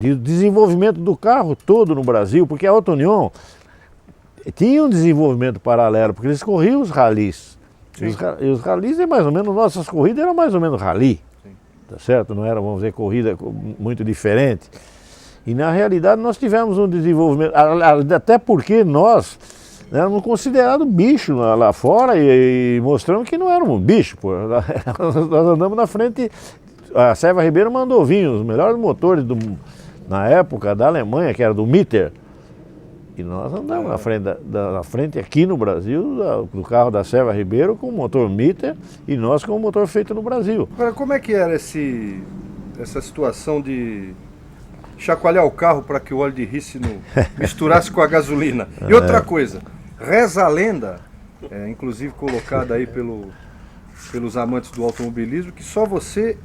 E o desenvolvimento do carro todo no Brasil, porque a Auto Union tinha um desenvolvimento paralelo, porque eles corriam os ralis. E os ralis, é mais ou menos, nossas corridas eram mais ou menos rali, tá certo? Não era, vamos dizer, corrida muito diferente. E na realidade nós tivemos um desenvolvimento, até porque nós éramos considerados bicho lá fora e mostramos que não éramos bicho, pô. Nós andamos na frente, a Serva Ribeiro mandou vir os melhores motores na época da Alemanha, que era do Mitter. E nós andamos na frente aqui no Brasil, do carro da Serva Ribeiro com o motor Mitter e nós com o motor feito no Brasil. Agora, como é que era essa situação de chacoalhar o carro para que o óleo de rícino misturasse com a gasolina? E outra coisa, reza a lenda, inclusive colocada aí pelos amantes do automobilismo, que só você,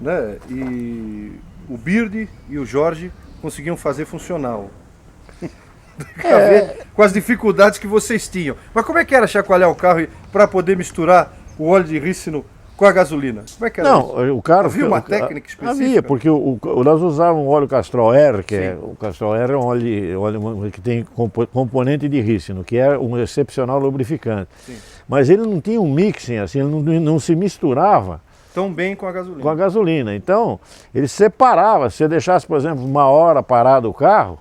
né, e o Bird e o Jorge conseguiam fazer funcional. Com as dificuldades que vocês tinham. Mas como é que era chacoalhar o carro para poder misturar o óleo de rícino com a gasolina? Como é que era isso? O carro... Havia uma técnica específica? Havia, porque nós usávamos um óleo Castrol R, o Castrol R é um óleo que tem componente de rícino, que é um excepcional lubrificante. Sim. Mas ele não tinha um mixing, assim, ele não se misturava tão bem com a gasolina. Com a gasolina. Então, ele separava. Se você deixasse, por exemplo, uma hora parado o carro,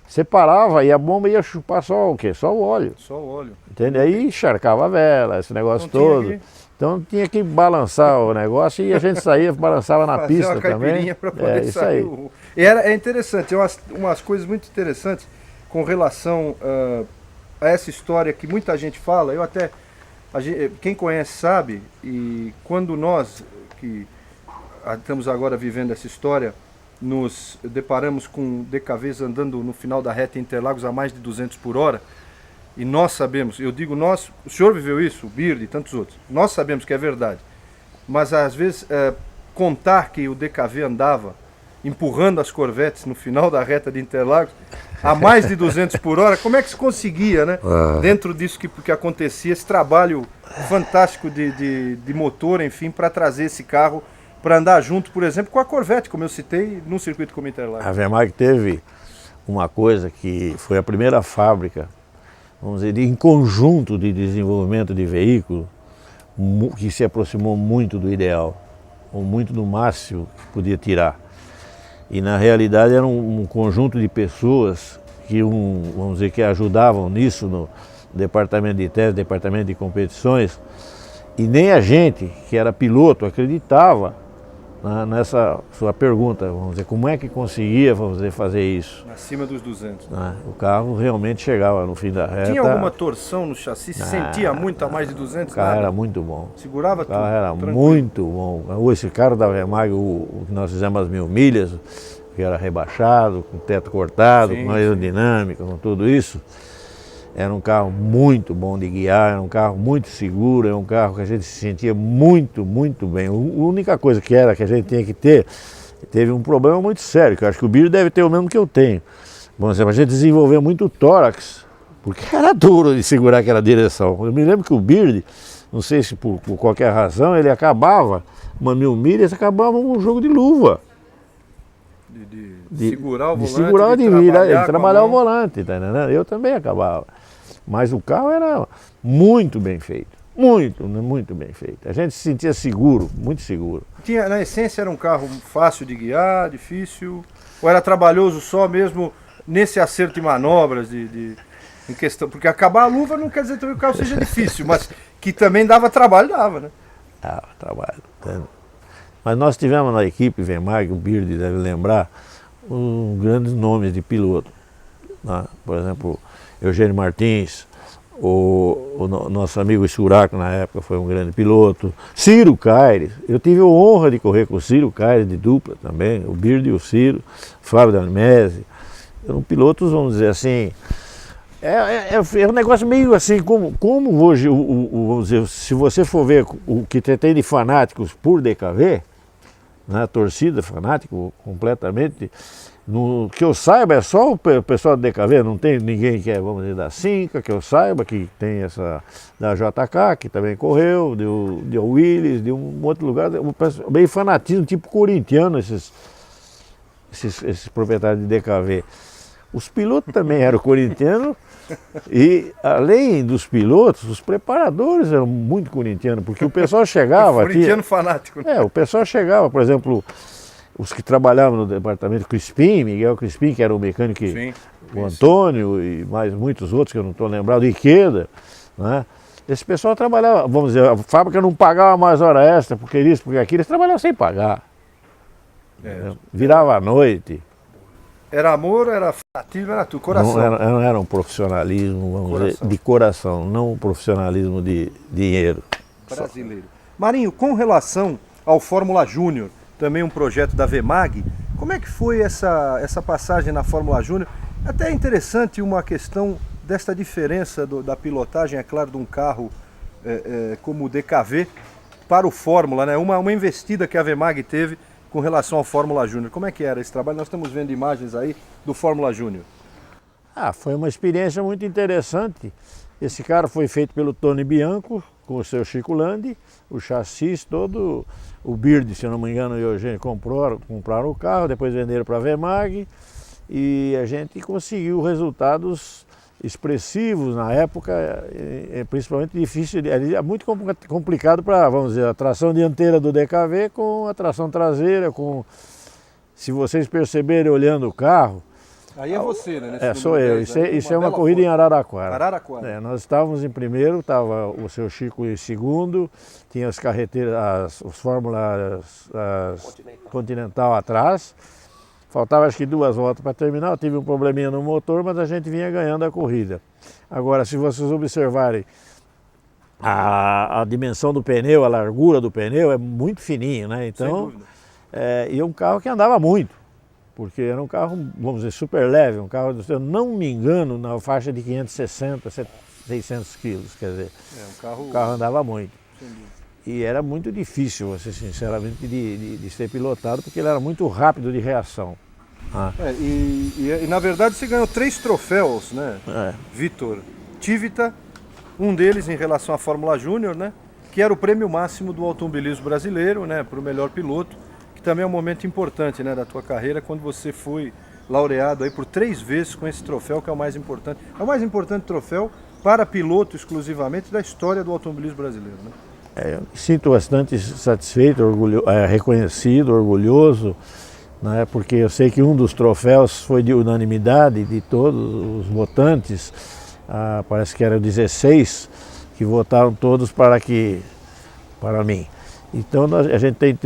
separava e a bomba ia chupar só o quê? Só o óleo. Só o óleo. Entende? Aí encharcava a vela, esse negócio todo. Então tinha que balançar o negócio e a gente saía, balançava na pista uma também. Para poder sair. É interessante, umas coisas muito interessantes com relação a essa história que muita gente fala. Quem conhece sabe, e quando nós que estamos agora vivendo essa história, nos deparamos com DKVs andando no final da reta em Interlagos a mais de 200 por hora, e nós sabemos, eu digo nós, o senhor viveu isso, o Bird e tantos outros, nós sabemos que é verdade, mas às vezes contar que o DKV andava empurrando as Corvettes no final da reta de Interlagos a mais de 200 por hora, como é que se conseguia, né? Dentro disso que acontecia, esse trabalho fantástico de motor, enfim, para trazer esse carro para andar junto, por exemplo, com a Corvette, como eu citei, num circuito como Interlagos. A Vermag teve uma coisa que foi a primeira fábrica, vamos dizer, em conjunto de desenvolvimento de veículo, que se aproximou muito do ideal, ou muito do máximo que podia tirar. E na realidade era um conjunto de pessoas que, vamos dizer, que ajudavam nisso no departamento de teste, departamento de competições, e nem a gente, que era piloto, acreditava nessa sua pergunta, vamos dizer, como é que conseguia, vamos dizer, fazer isso? Acima dos 200. O carro realmente chegava no fim da reta. Tinha alguma torção no chassi? Se sentia muito a mais de 200? O carro era muito bom. Segurava tudo? O carro era muito bom. Esse carro da Vermag, o que nós fizemos as 1000 milhas, que era rebaixado, com teto cortado, com aerodinâmica, com tudo isso, era um carro muito bom de guiar, era um carro muito seguro, era um carro que a gente se sentia muito, muito bem. A única coisa que a gente tinha que ter, teve um problema muito sério, que eu acho que o Bird deve ter o mesmo que eu tenho. Bom, a gente desenvolveu muito o tórax, porque era duro de segurar aquela direção. Eu me lembro que o Bird, não sei se por qualquer razão, ele acabava, uma 1000 milhas, acabava um jogo de luva. De segurar o volante, segurar, de trabalhar o volante, tá entendendo? Eu também acabava. Mas o carro era muito bem feito, muito bem feito. A gente se sentia seguro, muito seguro. Na essência era um carro fácil de guiar, difícil, ou era trabalhoso só mesmo nesse acerto de manobras, em questão, porque acabar a luva não quer dizer que o carro seja difícil, mas que também dava trabalho, né? Dava trabalho. Mas nós tivemos na equipe Vermag, o Bird deve lembrar, grandes nomes de piloto. Né? Por exemplo, Eugênio Martins, o nosso amigo Suraco na época foi um grande piloto. Ciro Caires, eu tive a honra de correr com o Ciro Caires de dupla também, o Bird e o Ciro, Flávio D'Almese. Eram pilotos, vamos dizer assim, é um negócio meio assim, como hoje, vamos dizer, se você for ver o que tem de fanáticos por DKV, né, torcida fanático completamente, que eu saiba é só o pessoal do DKV, não tem ninguém que é, vamos dizer, da Cinca, que eu saiba, que tem essa da JK, que também correu, de Willis, de um outro lugar, bem fanatismo, tipo corintiano, esses esses proprietários de DKV. Os pilotos também eram corintianos e, além dos pilotos, os preparadores eram muito corintianos, porque o pessoal chegava... Corintiano fanático. Né? O pessoal chegava, por exemplo, os que trabalhavam no departamento Crispim, Miguel Crispim, que era o mecânico, Sim, o Antônio e mais muitos outros que eu não estou lembrado, Iqueda, né? Esse pessoal trabalhava, vamos dizer, a fábrica não pagava mais hora extra, porque isso, porque aquilo, eles trabalhavam sem pagar. Virava à noite. Era amor, era fanatismo, era tudo, coração. Não era um profissionalismo, vamos dizer, de coração, não um profissionalismo de dinheiro. Brasileiro. Marinho, com relação ao Fórmula Júnior, também um projeto da VMAG, como é que foi essa passagem na Fórmula Júnior? Até é interessante uma questão desta diferença da pilotagem, é claro, de um carro como o DKV para o Fórmula, né? Uma investida que a VMAG teve com relação ao Fórmula Júnior. Como é que era esse trabalho? Nós estamos vendo imagens aí do Fórmula Júnior. Foi uma experiência muito interessante. Esse carro foi feito pelo Tony Bianco, com o seu Chico Landi, o chassi todo, o Bird, se eu não me engano, e o Eugênio compraram o carro, depois venderam para a VMAG e a gente conseguiu resultados expressivos na época, principalmente difícil, é muito complicado para, vamos dizer, a tração dianteira do DKV com a tração traseira, se vocês perceberem olhando o carro. Aí é você, né? Sou eu, isso é uma corrida em Araraquara. Araraquara. Nós estávamos em primeiro, estava o seu Chico em segundo, tinha as carreteiras, os Fórmulas Continental atrás. Faltava acho que 2 voltas para terminar, eu tive um probleminha no motor, mas a gente vinha ganhando a corrida. Agora, se vocês observarem a dimensão do pneu, a largura do pneu é muito fininho, né? Então, e é um carro que andava muito, porque era um carro, vamos dizer, super leve, um carro, se eu não me engano, na faixa de 560, 600 quilos, quer dizer, o carro andava muito. E era muito difícil, sinceramente, de ser pilotado, porque ele era muito rápido de reação. E na verdade você ganhou 3 troféus, né, Vitor? Tivita, um deles em relação à Fórmula Júnior, né, que era o prêmio máximo do automobilismo brasileiro, né, para o melhor piloto, que também é um momento importante, né, da tua carreira, quando você foi laureado aí por 3 vezes com esse troféu, que é o mais importante. É o mais importante troféu para piloto exclusivamente da história do automobilismo brasileiro, né? Eu me sinto bastante satisfeito, reconhecido, orgulhoso, né, porque eu sei que um dos troféus foi de unanimidade de todos os votantes, parece que eram 16 que votaram todos para mim. Então a gente tem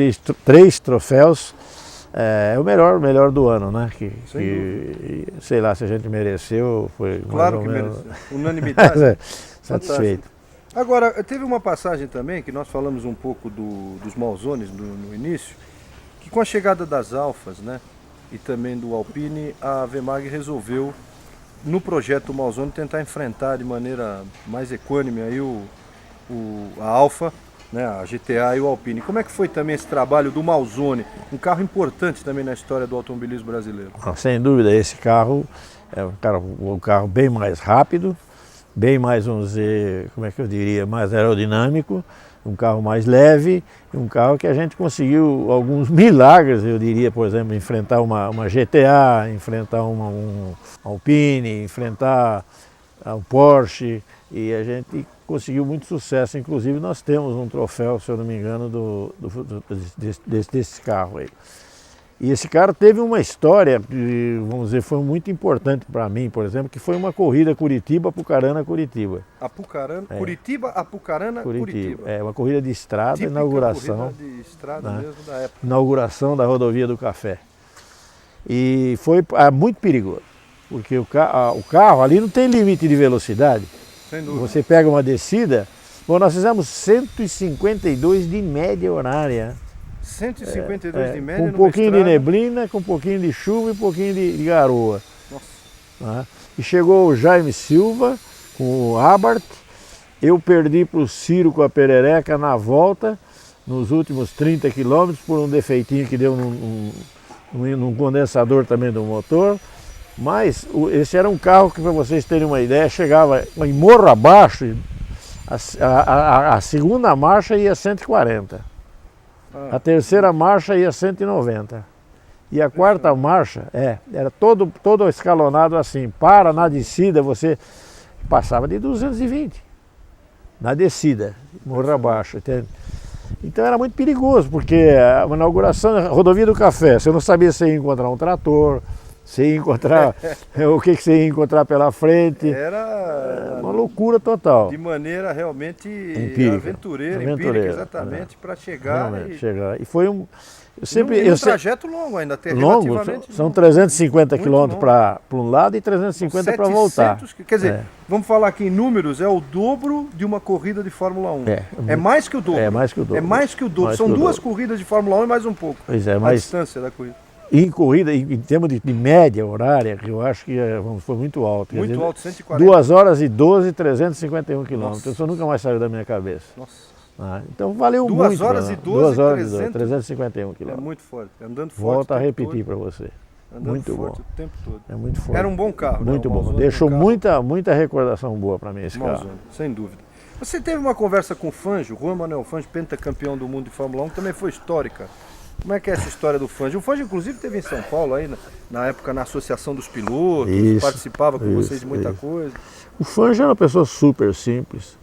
3 troféus, é o melhor do ano, né? Sei lá se a gente mereceu, foi claro mais ou menos. Mereceu. Unanimidade. Satisfeito. Agora, teve uma passagem também, que nós falamos um pouco dos Malzones no início, que com a chegada das Alfas, né, e também do Alpine, a VMAG resolveu, no projeto Malzone, tentar enfrentar de maneira mais equânime aí a Alfa, né, a GTA e o Alpine. Como é que foi também esse trabalho do Malzone, um carro importante também na história do automobilismo brasileiro? Sem dúvida, esse carro é um carro bem mais rápido, bem mais, vamos dizer, como é que eu diria, mais aerodinâmico, um carro mais leve, um carro que a gente conseguiu alguns milagres, eu diria, por exemplo, enfrentar uma GTA, enfrentar um Alpine, enfrentar um Porsche, e a gente conseguiu muito sucesso. Inclusive nós temos um troféu, se eu não me engano, desse carro aí. E esse cara teve uma história, vamos dizer, foi muito importante para mim, por exemplo, que foi uma corrida Curitiba-Apucarana-Curitiba. Curitiba. É uma corrida de estrada, típica inauguração. Corrida de estrada, né, mesmo da época. Inauguração da rodovia do Café. E foi muito perigoso, porque o carro ali não tem limite de velocidade. Sem dúvida. Você pega uma descida, nós fizemos 152 de média horária. 152 de média, com um pouquinho de neblina, com um pouquinho de chuva e um pouquinho de garoa. Nossa. E chegou o Jaime Silva com o Abarth, eu perdi para o Ciro com a Perereca na volta, nos últimos 30 quilômetros, por um defeitinho que deu num condensador também do motor. Mas esse era um carro que, para vocês terem uma ideia, chegava em morro abaixo, a segunda marcha ia 140. A terceira marcha ia 190. E a quarta marcha, era todo escalonado assim. Na descida você passava de 220. Na descida, morro abaixo, entende? Então era muito perigoso, porque a inauguração da rodovia do Café, você não sabia se ia encontrar um trator, se ia encontrar o que você ia encontrar pela frente. Era uma loucura total. De maneira realmente empírica, empírica, exatamente, para chegar. E foi um trajeto longo ainda, até longo, são 350 quilômetros para um lado e 350 para voltar. Quer dizer, vamos falar aqui em números, é o dobro de uma corrida de Fórmula 1. É mais que o dobro. É mais que o dobro. É mais que o dobro. São duas corridas de Fórmula 1 e mais um pouco. Pois é, a distância da corrida. Em corrida, em termos de média horária, eu acho que foi muito alto. Muito alto, 140. 2 horas e 12, 351 quilômetros. Isso nunca mais saiu da minha cabeça. Nossa. Então valeu 2 muito. 2 horas e 12, 351 quilômetros. É muito forte, andando forte. Volto a repetir para você. Andando muito forte bom. o tempo todo. É muito forte. Era um bom carro. Muito né? bom. Deixou muita recordação boa para mim esse carro. Sem dúvida. Você teve uma conversa com o Fangio, Juan Manuel Fangio, pentacampeão do mundo de Fórmula 1, que também foi histórica. Como é que é essa história do Fangio? O Fangio, inclusive, esteve em São Paulo, aí, na época, na Associação dos Pilotos, participava com vocês de muita coisa. O Fangio era uma pessoa super simples,